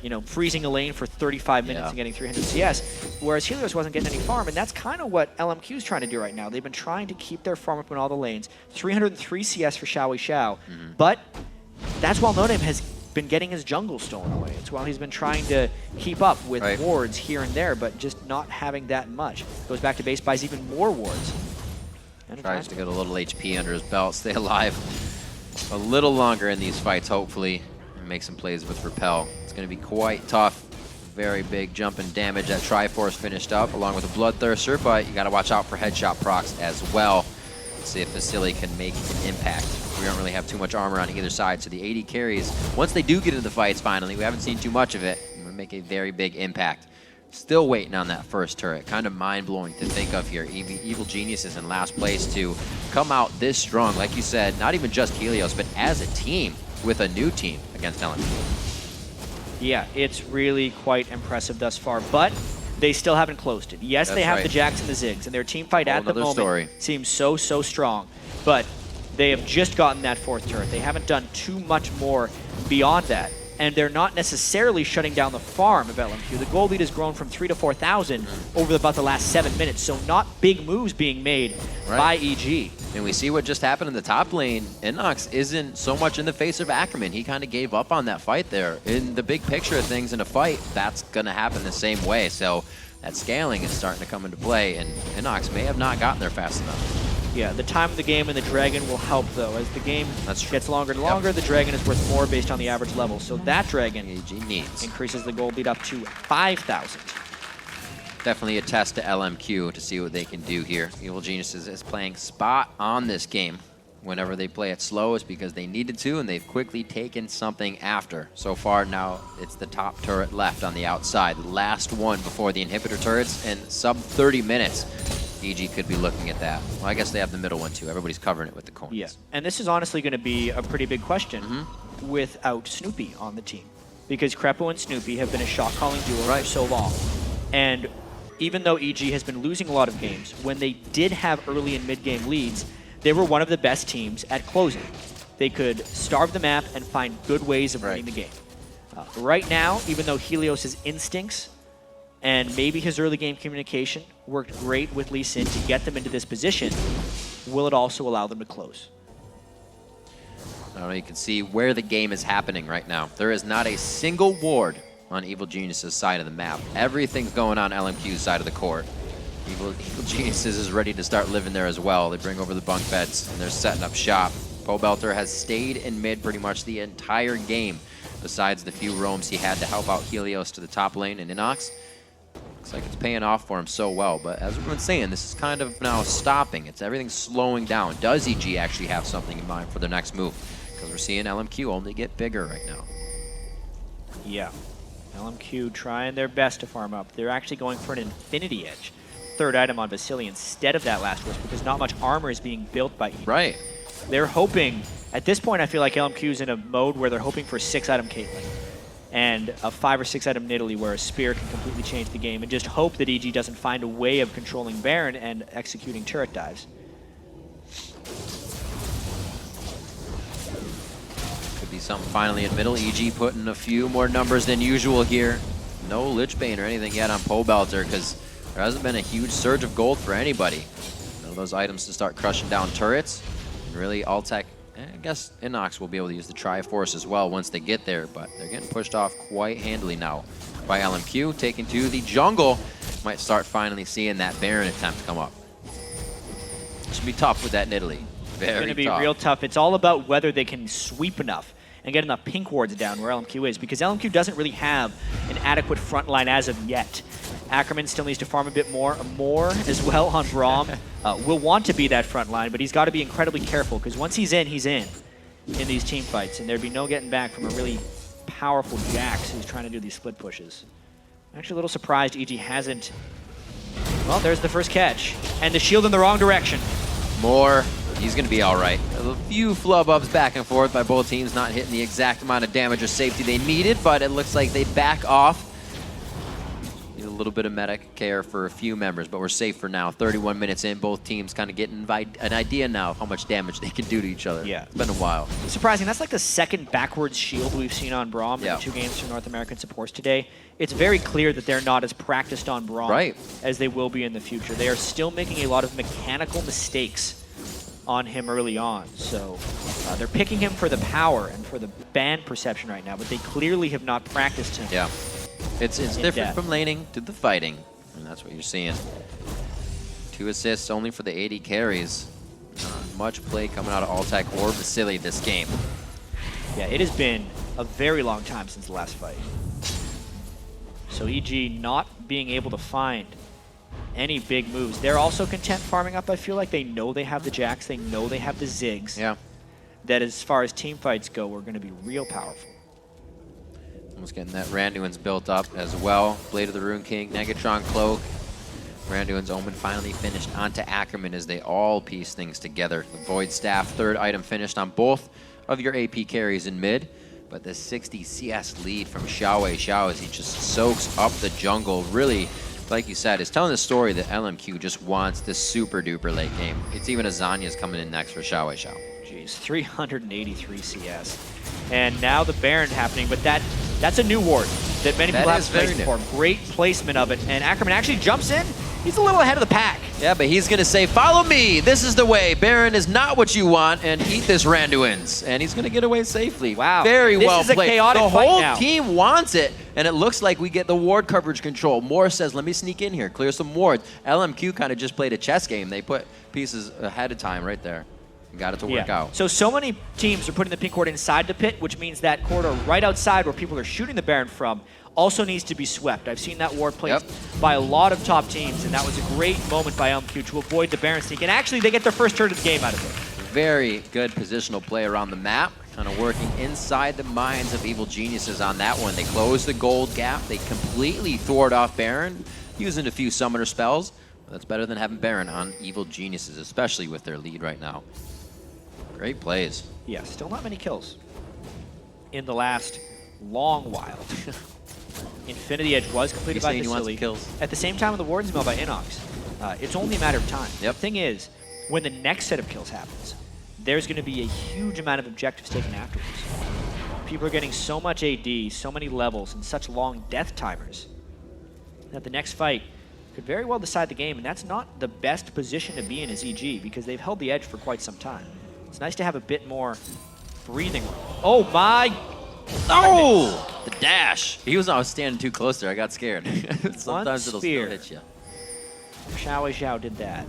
you know, freezing a lane for 35 minutes and getting 300 CS, whereas Helios wasn't getting any farm, and that's kind of what LMQ's trying to do right now. They've been trying to keep their farm up in all the lanes. 303 CS for XiaoWeiXiao, but that's while NoName has been getting his jungle stolen away. It's while he's been trying to keep up with wards here and there, but just not having that much. Goes back to base, buys even more wards. And tries to get a little HP under his belt, stay alive a little longer in these fights, hopefully, and make some plays with Repel. It's going to be quite tough. Very big jump in damage. That Triforce finished up along with a Bloodthirster, but you got to watch out for headshot procs as well. Let's see if Vasilii can make an impact. We don't really have too much armor on either side, so the AD carries, once they do get into the fights finally, we haven't seen too much of it, and we make a very big impact. Still waiting on that first turret. Kind of mind-blowing to think of here. Evil Genius is in last place to come out this strong. Like you said, not even just Helios, but as a team with a new team against LMQ. Yeah, it's really quite impressive thus far, but they still haven't closed it. Yes, they have the Jax and the Ziggs, and their team fight at the moment seems so strong, but they have just gotten that 4th turret. They haven't done too much more beyond that. And they're not necessarily shutting down the farm of LMQ. The gold lead has grown from 3,000 to 4,000 over about the last 7 minutes, so not big moves being made by EG. And we see what just happened in the top lane. Innox isn't so much in the face of Ackerman. He kind of gave up on that fight there. In the big picture of things in a fight, that's going to happen the same way. So that scaling is starting to come into play, and Innox may have not gotten there fast enough. Yeah, the time of the game and the dragon will help, though. As the game gets longer and longer, the dragon is worth more based on the average level. So that dragon increases the gold lead up to 5,000. definitely a test to LMQ to see what they can do here. Evil Geniuses is playing spot on this game. Whenever they play it slow, it's because they needed to, and they've quickly taken something after. So far now, it's the top turret left on the outside. The last one before the inhibitor turrets, and sub 30 minutes. EG could be looking at that. Well, I guess they have the middle one too. Everybody's covering it with the coins. Yeah, and this is honestly going to be a pretty big question without Snoopy on the team. Because Krepo and Snoopy have been a shot-calling duo for so long. And even though EG has been losing a lot of games, when they did have early and mid-game leads, they were one of the best teams at closing. They could starve the map and find good ways of winning the game. Right now, even though Helios' instincts and maybe his early game communication worked great with Lucian to get them into this position, will it also allow them to close? I don't know, you can see where the game is happening right now. There is not a single ward on Evil Geniuses' side of the map. Everything's going on LMQ's side of the court. Evil Geniuses is ready to start living there as well. They bring over the bunk beds, and they're setting up shop. Pobelter has stayed in mid pretty much the entire game, besides the few roams he had to help out Helios to the top lane and Innox. Looks like it's paying off for him so well, but as we've been saying, this is kind of now stopping. Everything's slowing down. Does EG actually have something in mind for their next move? Because we're seeing LMQ only get bigger right now. Yeah. LMQ trying their best to farm up. They're actually going for an Infinity Edge. Third item on Vasilii instead of that last wisp because not much armor is being built by EG. Right. They're hoping, at this point I feel like LMQ's in a mode where they're hoping for 6-item Caitlyn and a 5 or 6-item Nidalee where a spear can completely change the game and just hope that EG doesn't find a way of controlling Baron and executing turret dives. Could be something finally in middle. EG putting a few more numbers than usual here. No Lich Bane or anything yet on Pobelter because there hasn't been a huge surge of gold for anybody. Those items to start crushing down turrets. And really, Altec, I guess Innox will be able to use the Triforce as well once they get there, but they're getting pushed off quite handily now by LMQ. Taken to the jungle. Might start finally seeing that Baron attempt come up. It should be tough with that Nidalee. Very It's going to be real tough. It's all about whether they can sweep enough and get enough pink wards down where LMQ is, because LMQ doesn't really have an adequate front line as of yet. Ackerman still needs to farm a bit more as well on Braum. Will want to be that front line, but he's got to be incredibly careful, because once he's in these team fights, and there'd be no getting back from a really powerful Jax who's trying to do these split pushes. I'm actually a little surprised EG hasn't. Well, there's the first catch, and the shield in the wrong direction. More. He's going to be all right. A few flub ups back and forth by both teams, not hitting the exact amount of damage or safety they needed, but it looks like they back off. Need a little bit of medic care for a few members, but we're safe for now. 31 minutes in, both teams kind of getting an idea now of how much damage they can do to each other. Yeah. It's been a while. Surprising. That's like the second backwards shield we've seen on Braum in the 2 games for North American supports today. It's very clear that they're not as practiced on Braum as they will be in the future. They are still making a lot of mechanical mistakes on him early on. So they're picking him for the power and for the ban perception right now, but they clearly have not practiced him. Yeah. It's different from laning to the fighting, and that's what you're seeing. 2 assists only for the 80 carries. Not much play coming out of Altec or Vasilii this game. Yeah, it has been a very long time since the last fight. So EG not being able to find any big moves. They're also content farming up. I feel like they know they have the Jax, they know they have the Ziggs. Yeah. That as far as team fights go, we're going to be real powerful. Almost getting that Randuin's built up as well. Blade of the Rune King, Negatron Cloak. Randuin's Omen finally finished onto Ackerman as they all piece things together. The Void Staff, 3rd item finished on both of your AP carries in mid. But the 60 CS lead from XiaoWeiXiao as he just soaks up the jungle. Really, like you said, is telling the story that LMQ just wants this super duper late game. It's even Azanya's coming in next for XiaoWeiXiao. Jeez, 383 CS. And now the Baron happening, but that's a new ward that many people have played for. Great placement of it, and Ackerman actually jumps in. He's a little ahead of the pack. Yeah, but he's going to say, follow me. This is the way. Baron is not what you want, and eat this Randuin's. And he's going to get away safely. Wow. Very well played. This is a chaotic the fight whole now. team wants it, and it looks like we get the ward coverage control. Moore says, let me sneak in here, clear some wards. LMQ kind of just played a chess game. They put pieces ahead of time right there. got it to work out. So many teams are putting the pink corridor inside the pit, which means that corridor right outside where people are shooting the Baron from also needs to be swept. I've seen that ward played by a lot of top teams, and that was a great moment by LMQ to avoid the Baron sneak. And actually, they get their first turn of the game out of it. Very good positional play around the map, kind of working inside the minds of Evil Geniuses on that one. They close the gold gap. They completely thwart off Baron, using a few summoner spells. That's better than having Baron on Evil Geniuses, especially with their lead right now. Great plays. Yeah, still not many kills in the last long while. Infinity Edge was completed by Vasilii. At the same time with the Warden's Mail by Innox. It's only a matter of time. The thing is, when the next set of kills happens, there's going to be a huge amount of objectives taken afterwards. People are getting so much AD, so many levels, and such long death timers that the next fight could very well decide the game, and that's not the best position to be in as EG because they've held the edge for quite some time. It's nice to have a bit more breathing room. Oh my! Oh! The dash! I was standing too close there. I got scared. Sometimes it'll still hit you. XiaoWeiXiao did that.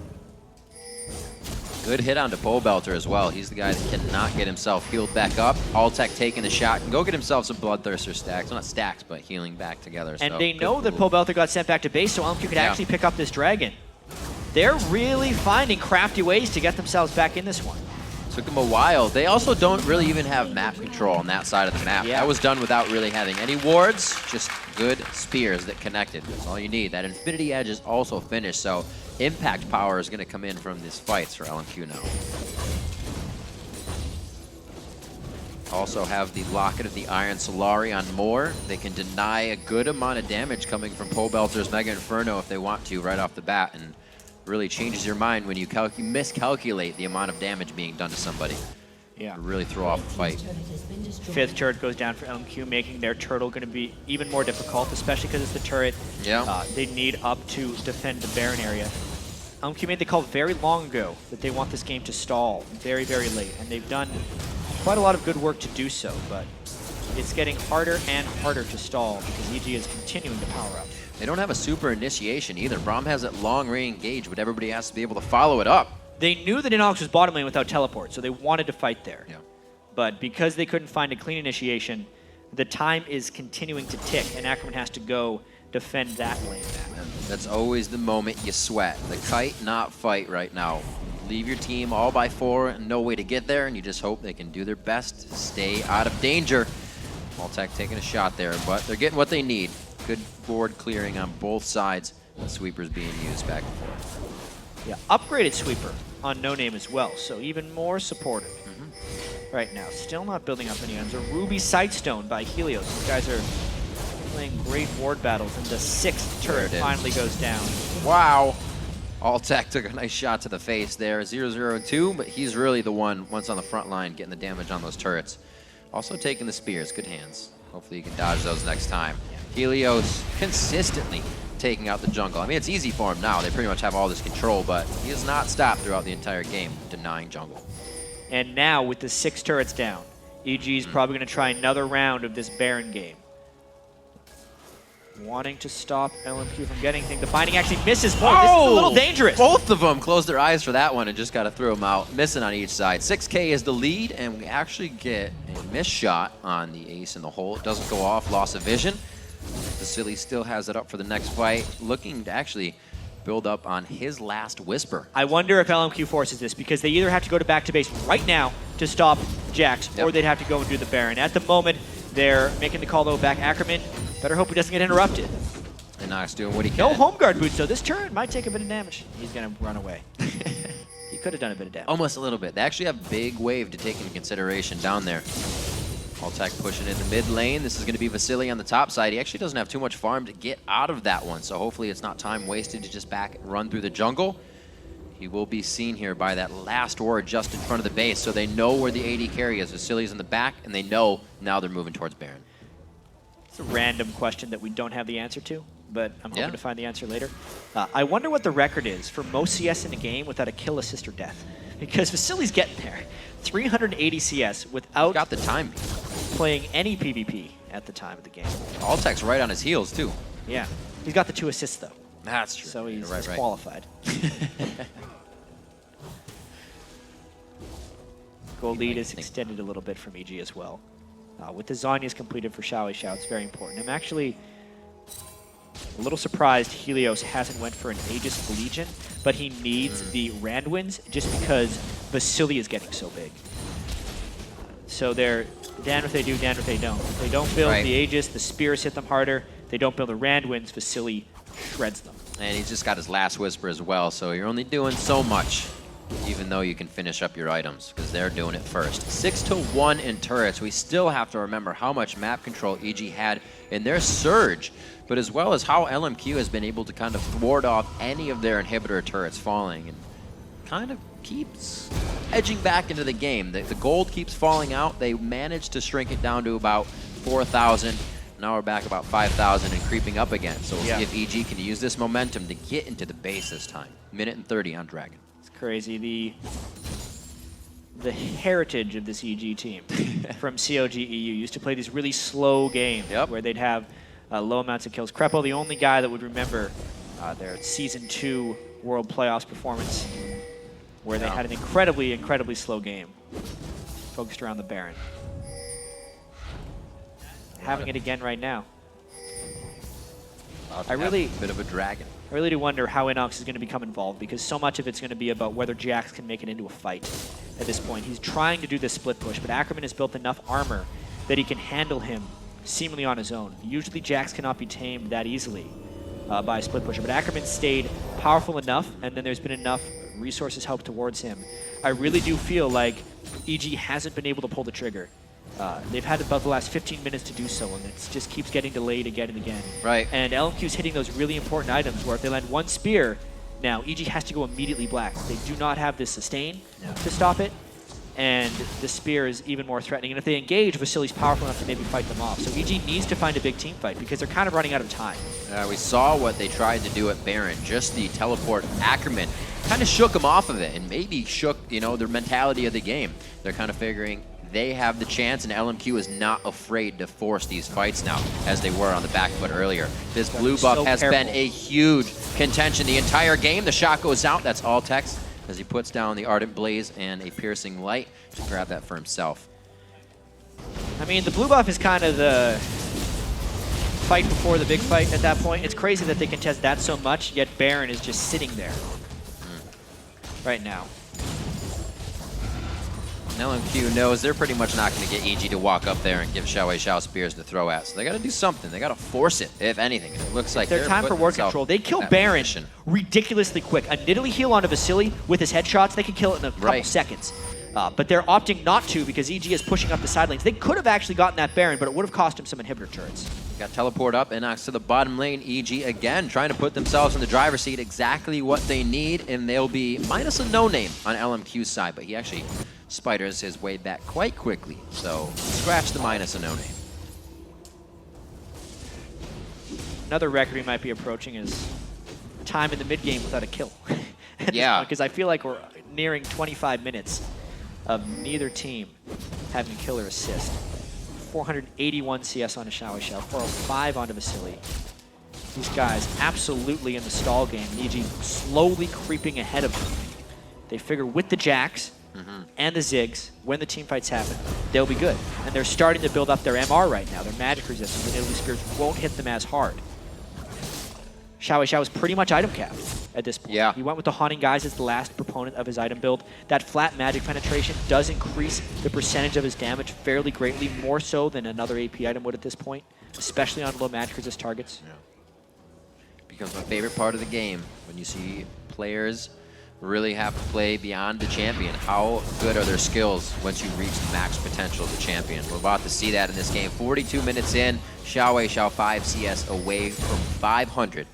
Good hit onto Pobelter as well. He's the guy that cannot get himself healed back up. Altec taking the shot and go get himself some Bloodthirster stacks. Well, not stacks, but healing back together. And they know that Pobelter got sent back to base, so LMQ could actually pick up this dragon. They're really finding crafty ways to get themselves back in this one. Took them a while. They also don't really even have map control on that side of the map. That was done without really having any wards, just good spears that connected. That's all you need. That Infinity Edge is also finished, so impact power is going to come in from these fights for LMQ now. Also have the Locket of the Iron Solari on Moore. They can deny a good amount of damage coming from Pobelter's Mega Inferno if they want to right off the bat, and really changes your mind when you miscalculate the amount of damage being done to somebody. Yeah. Really throw off the fight. Fifth turret goes down for LMQ, making their turtle going to be even more difficult, especially because it's the turret they need up to defend the Baron area. LMQ made the call very long ago that they want this game to stall very, very late, and they've done quite a lot of good work to do so, but it's getting harder and harder to stall because EG is continuing to power up. They don't have a super initiation either. Braum has it long re-engaged, but everybody has to be able to follow it up. They knew that Innox was bottom lane without teleport, so they wanted to fight there. Yeah. But because they couldn't find a clean initiation, the time is continuing to tick, and Ackerman has to go defend that lane. That's always the moment you sweat. The kite, not fight right now. Leave your team all by 4 and no way to get there, and you just hope they can do their best to stay out of danger. Altec taking a shot there, but they're getting what they need. Good board clearing on both sides. The sweeper's being used back and forth. Yeah, upgraded sweeper on NoName as well, so even more supportive. Right now, still not building up any items. A Ruby Sightstone by Helios. These guys are playing great ward battles, and the 6th turret finally goes down. Wow. Altec took a nice shot to the face there. 0-0-2, but he's really the one, once on the front line, getting the damage on those turrets. Also taking the spears. Good hands. Hopefully you can dodge those next time. Helios consistently taking out the jungle. I mean, it's easy for him now. They pretty much have all this control, but he has not stopped throughout the entire game, denying jungle. And now, with the 6 turrets down, EG is probably going to try another round of this Baron game. Wanting to stop LMQ from getting things. The binding actually misses more. This is a little dangerous. Both of them closed their eyes for that one and just got to throw them out. Missing on each side. 6K is the lead, and we actually get a missed shot on the ace in the hole. It doesn't go off. Loss of vision. Vasilii still has it up for the next fight, looking to actually build up on his last Whisper. I wonder if LMQ forces this, because they either have to go back to base right now to stop Jax, or they'd have to go and do the Baron. At the moment, they're making the call though back. Ackerman, better hope he doesn't get interrupted. And Knox doing what he can. No home guard boots, so this turret might take a bit of damage. He's going to run away. He could have done a bit of damage. Almost a little bit. They actually have big wave to take into consideration down there. Altec pushing in the mid lane. This is going to be Vasilii on the top side. He actually doesn't have too much farm to get out of that one, so hopefully it's not time wasted to just back and run through the jungle. He will be seen here by that last ward just in front of the base, so they know where the AD carry is. Vasilii's in the back, and they know now they're moving towards Baron. It's a random question that we don't have the answer to, but I'm hoping to find the answer later. I wonder what the record is for most CS in a game without a kill, assist, or death. Because Vasilii's getting there. 380 CS without got the time playing any PvP at the time of the game. Altec's right on his heels, too. Yeah. He's got the 2 assists, though. That's true. So he's qualified. gold lead is extended a little bit from EG as well. With the Zhonya's completed for XiaoWeiXiao, it's very important. I'm actually a little surprised Helios hasn't went for an Aegis Legion, but he needs the Randwinds just because Vasilii is getting so big. So they're damned if they do, damned if they don't. If they don't build the Aegis, the Spears hit them harder. If they don't build the Randwinds, Vasilii shreds them. And he's just got his last whisper as well, so you're only doing so much, even though you can finish up your items, because they're doing it first. 6-1 in turrets. We still have to remember how much map control EG had in their surge, but as well as how LMQ has been able to kind of thwart off any of their inhibitor turrets falling, and kind of keeps edging back into the game. The gold keeps falling out. They managed to shrink it down to about 4,000. Now we're back about 5,000 and creeping up again. So we'll see if EG can use this momentum to get into the base this time. Minute and 30 on Dragon. It's crazy. The heritage of this EG team from COG EU used to play these really slow games where they'd have low amounts of kills. Krepo, the only guy that would remember their Season 2 World Playoffs performance where they had an incredibly slow game focused around the Baron. Having it again right now. I really bit of a dragon. I really do wonder how Innox is going to become involved, because so much of it's going to be about whether Jax can make it into a fight at this point. He's trying to do this split push, but Ackerman has built enough armor that he can handle him seemingly on his own. Usually Jax cannot be tamed that easily by a split pusher, but Ackerman stayed powerful enough, and then there's been enough resources helped towards him. I really do feel like EG hasn't been able to pull the trigger. They've had about the last 15 minutes to do so, and it just keeps getting delayed again and again. Right. And LMQ's hitting those really important items where if they land one spear, now EG has to go immediately black. They do not have the sustain to stop it, and the spear is even more threatening. And if they engage, Vasilii's powerful enough to maybe fight them off. So EG needs to find a big team fight because they're kind of running out of time. We saw what they tried to do at Baron, just the teleport Ackerman. Kind of shook them off of it and maybe shook, you know, their mentality of the game. They're kind of figuring they have the chance, and LMQ is not afraid to force these fights now, as they were on the back foot earlier. This blue buff has been a huge contention the entire game. The shot goes out. That's Altec as he puts down the Ardent Blaze and a Piercing Light to grab that for himself. I mean, the blue buff is kind of the fight before the big fight at that point. It's crazy that they contest that so much, yet Baron is just sitting there right now. LMQ knows they're pretty much not going to get EG to walk up there and give XiaoWeiXiao spears to throw at. So they got to do something. They got to force it, if anything. And it looks like their time for ward control. They kill Baron ridiculously quick. A Nidalee heal onto Vasilii with his headshots, they can kill it in a couple seconds. But they're opting not to because EG is pushing up the side lanes. They could have actually gotten that Baron, but it would have cost him some inhibitor turrets. Got teleport up, Innox to the bottom lane. EG again trying to put themselves in the driver's seat, exactly what they need, and they'll be minus a NoName on LMQ's side, but he actually spiders his way back quite quickly. So scratch the minus a NoName. Another record we might be approaching is time in the mid game without a kill. Because I feel like we're nearing 25 minutes of neither team having a kill or assist. 481 CS on a XiaoWeiXiao, 405 onto Vasilii. These guys absolutely in the stall game. EG slowly creeping ahead of them. They figure with the Jax and the Ziggs, when the team fights happen, they'll be good. And they're starting to build up their MR right now. Their magic resistance, the Nidalee Spears won't hit them as hard. XiaoWeiXiao is pretty much item capped at this point. Yeah. He went with the Haunting Guise as the last proponent of his item build. That flat magic penetration does increase the percentage of his damage fairly greatly, more so than another AP item would at this point, especially on low magic resist targets. Yeah. Becomes my favorite part of the game when you see players really have to play beyond the champion. How good are their skills once you reach the max potential of the champion? We're about to see that in this game. 42 minutes in, XiaoWeiXiao 5 CS away from 500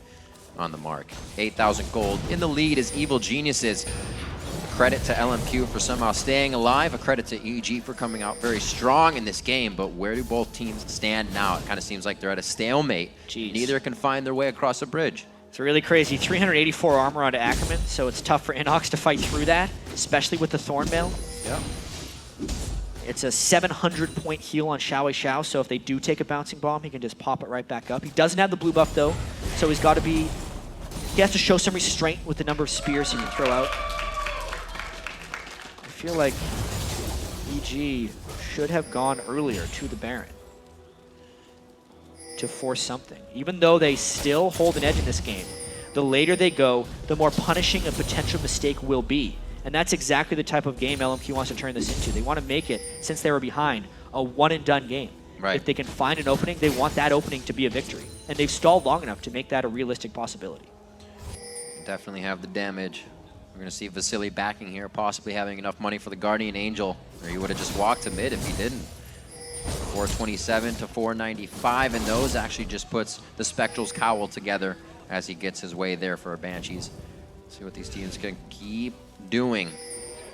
on the mark. 8,000 gold. In the lead is Evil Geniuses. A credit to LMQ for somehow staying alive. A credit to EG for coming out very strong in this game. But where do both teams stand now? It kind of seems like they're at a stalemate. Neither can find their way across a bridge. It's really crazy. 384 armor onto Ackerman, so it's tough for Innox to fight through that, especially with the Thornmail. Yep. It's a 700-point heal on XiaoWeiXiao, so if they do take a bouncing bomb, he can just pop it right back up. He doesn't have the blue buff, though, so he's got to be... He has to show some restraint with the number of spears he can throw out. I feel like EG should have gone earlier to the Baron to force something. Even though they still hold an edge in this game, the later they go, the more punishing a potential mistake will be. And that's exactly the type of game LMQ wants to turn this into. They want to make it, since they were behind, a one-and-done game. Right. If they can find an opening, they want that opening to be a victory. And they've stalled long enough to make that a realistic possibility. Definitely have the damage. We're going to see Vasilii backing here, possibly having enough money for the Guardian Angel, or he would have just walked to mid if he didn't. 427 to 495, and those actually just puts the Spectral's Cowl together as he gets his way there for Banshees. See what these teams can keep doing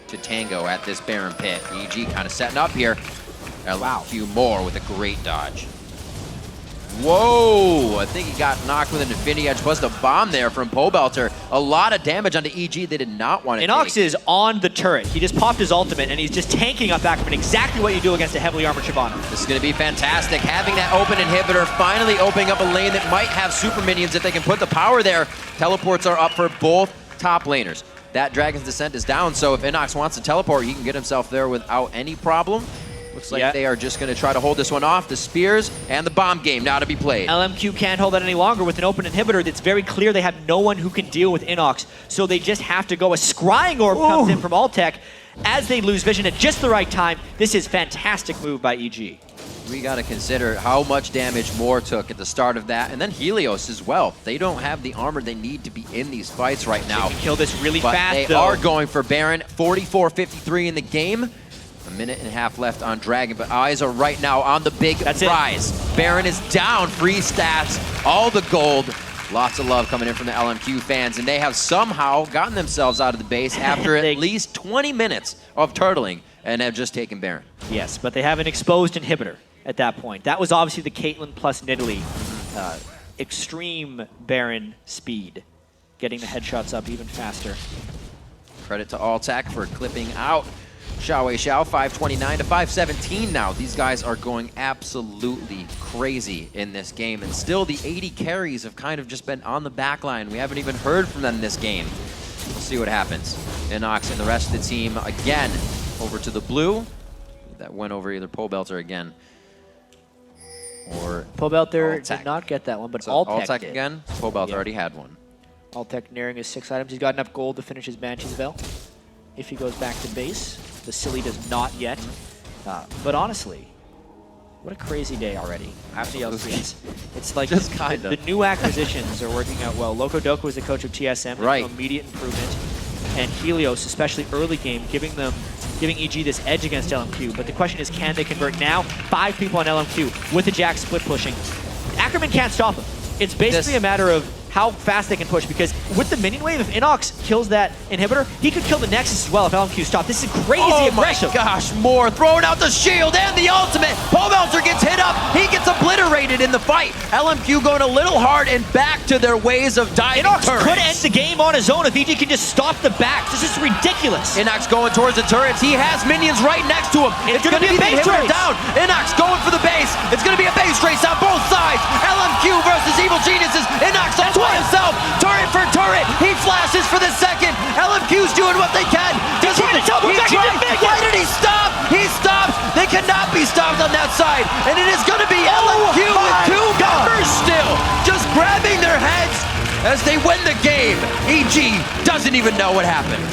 to tango at this Baron pit. EG kind of setting up here. LMQ more with a great dodge. Whoa! I think he got knocked with an Infinity Edge plus the bomb there from Pobelter. A lot of damage onto EG they did not want to take. Innox is on the turret. He just popped his ultimate and he's just tanking up Ackerman. Exactly what you do against a heavily armored Shyvana. This is going to be fantastic. Having that open inhibitor, finally opening up a lane that might have super minions if they can put the power there. Teleports are up for both top laners. That Dragon's Descent is down, so if Innox wants to teleport, he can get himself there without any problem. Looks like they are just going to try to hold this one off. The spears and the bomb game now to be played. LMQ can't hold that any longer with an open inhibitor. It's very clear they have no one who can deal with Innox, so they just have to go. A Scrying Orb comes in from Altec as they lose vision at just the right time. This is fantastic move by EG. We got to consider how much damage Moore took at the start of that, and then Helios as well. They don't have the armor they need to be in these fights right now. They can kill this really but fast, they though. are going for Baron. 44-53 in the game. A minute and a half left on Dragon, but eyes are right now on the big prize. Baron is down, free stats, all the gold. Lots of love coming in from the LMQ fans, and they have somehow gotten themselves out of the base after at least 20 minutes of turtling and have just taken Baron. Yes, but they have an exposed inhibitor at that point. That was obviously the Caitlyn plus Nidalee. Extreme Baron speed, getting the headshots up even faster. Credit to Altec for clipping out XiaoWeiXiao, 529 to 517 now. These guys are going absolutely crazy in this game, and still the 80 carries have kind of just been on the back line. We haven't even heard from them this game. We'll see what happens. Innox and the rest of the team again over to the blue. That went over either Pobelter again or Pobelter Altec. did not get that one, but So Altec did. Again. Pobelter already had one. Altec nearing his 6 items. He's got enough gold to finish his Banshee's Veil if he goes back to base. Vasilii does not yet. But honestly, what a crazy day already after the LCS. It's like just kind of. The new acquisitions are working out well. Loco Doku is the coach of TSM. Right. Immediate improvement. And Helios, especially early game, giving EG this edge against LMQ. But the question is, can they convert now? 5 people on LMQ with the Jack split pushing. Ackerman can't stop him. It's basically a matter of how fast they can push, because with the minion wave, if Innox kills that inhibitor, he could kill the Nexus as well if LMQ stopped. This is crazy aggressive. Oh my gosh, Moore throwing out the shield and the ultimate. Pobelter gets hit up. He gets obliterated in the fight. LMQ going a little hard and back to their ways of dying. Innox could end the game on his own if EG can just stop the backs. This is ridiculous. Innox going towards the turrets. He has minions right next to him. It's going to be a base race down. Innox going for the base. It's going to be a base race on both sides. LMQ versus Evil Geniuses. Innox all by himself. Turret for turret. He flashes for the second. LMQ's doing what they can. Why did he stop? He stops. They cannot be stopped on that side. And it is going to be LMQ with 2 members still. Just grabbing their heads as they win the game. EG doesn't even know what happened.